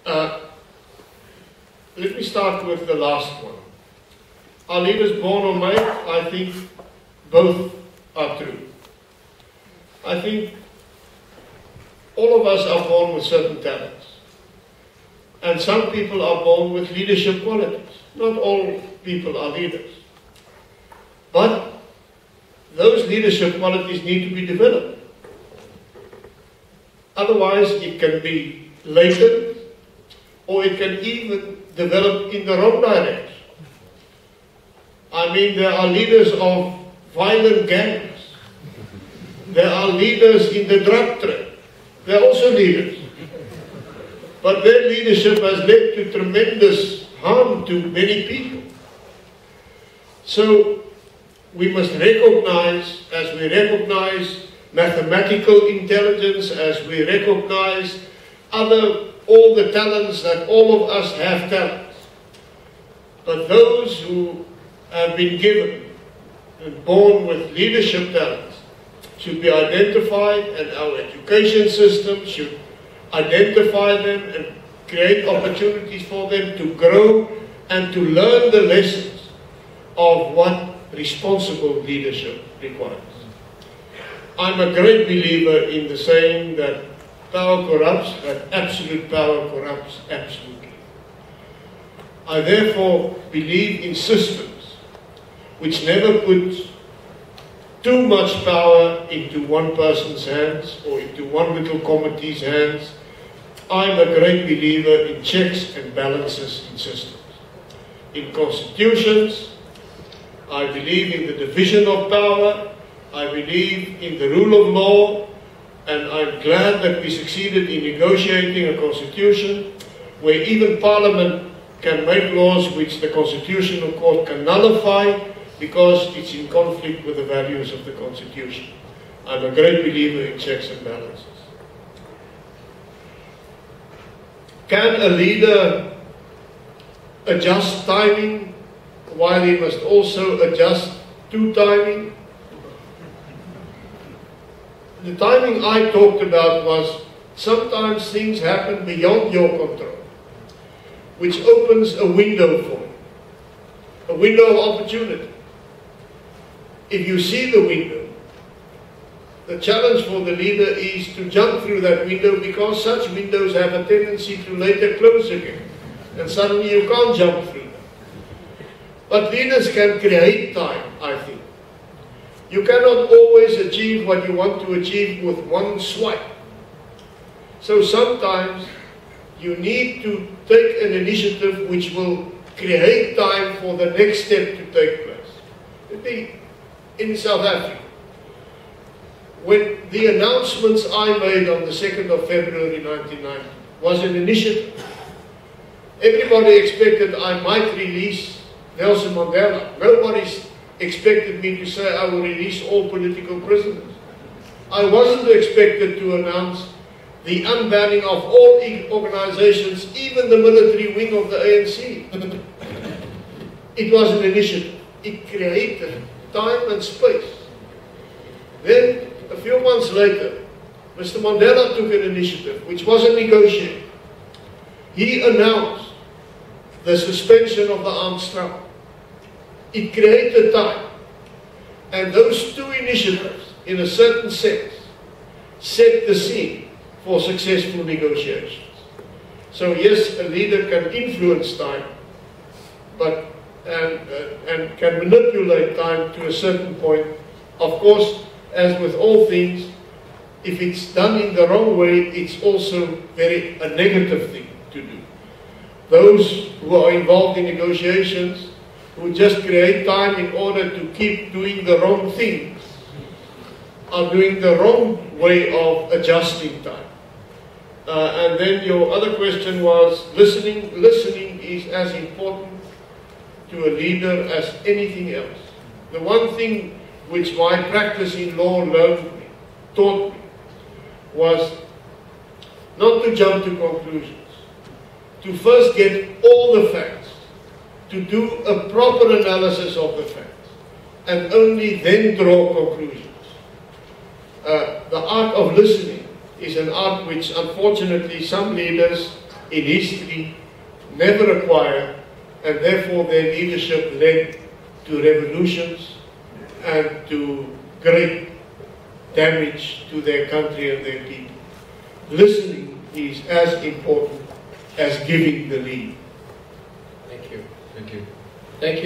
Uh, let me start with the last one. Are leaders born or made? I think both are true. I think all of us are born with certain talents. And some people are born with leadership qualities. Not all people are leaders. But those leadership qualities need to be developed. Otherwise, it can be latent, or it can even develop in the wrong direction. I mean, there are leaders of violent gangs. There are leaders in the drug trade. They are also leaders. But their leadership has led to tremendous harm to many people. So we must recognize, as we recognize mathematical intelligence, as we recognize all the talents, that all of us have talents. But those who have been given and born with leadership talents should be identified, and our education system should identify them and create opportunities for them to grow and to learn the lessons of what responsible leadership requires. I'm a great believer in the saying that power corrupts, that absolute power corrupts absolutely. I therefore believe in systems which never put too much power into one person's hands or into one little committee's hands. I'm a great believer in checks and balances in systems. In constitutions, I believe in the division of power, I believe in the rule of law, and I'm glad that we succeeded in negotiating a constitution where even Parliament can make laws which the Constitutional Court can nullify because it's in conflict with the values of the Constitution. I'm a great believer in checks and balances. Can a leader adjust timing while he must also adjust to timing? The timing I talked about was sometimes things happen beyond your control, which opens a window for you, a window of opportunity. If you see the window, the challenge for the leader is to jump through that window, because such windows have a tendency to later close again, and suddenly you can't jump through them. But leaders can create time, I think. You cannot always achieve what you want to achieve with one swipe. So sometimes you need to take an initiative which will create time for the next step to take place. In South Africa, when the announcements I made on the 2nd of February 1990 was an initiative, everybody expected I might release Nelson Mandela. Nobody expected me to say I will release all political prisoners. I wasn't expected to announce the unbanning of all organizations, even the military wing of the ANC. It was an initiative. It created time and space. Then, a few months later, Mr. Mandela took an initiative, which wasn't negotiated. He announced the suspension of the armed struggle. It created time. And those two initiatives, in a certain sense, set the scene for successful negotiations. So yes, a leader can influence time, but and can manipulate time to a certain point. Of course, as with all things, if it's done in the wrong way, it's also a negative thing to do. Those who are involved in negotiations, who just create time in order to keep doing the wrong things, are doing the wrong way of adjusting time. And then your other question was listening. Listening is as important to a leader as anything else. The one thing which my practice in law taught me was not to jump to conclusions, to first get all the facts, to do a proper analysis of the facts, and only then draw conclusions. The art of listening is an art which unfortunately some leaders in history never acquired, and therefore their leadership led to revolutions and to great damage to their country and their people. Listening is as important as giving the lead. Thank you. Thank you. Thank you.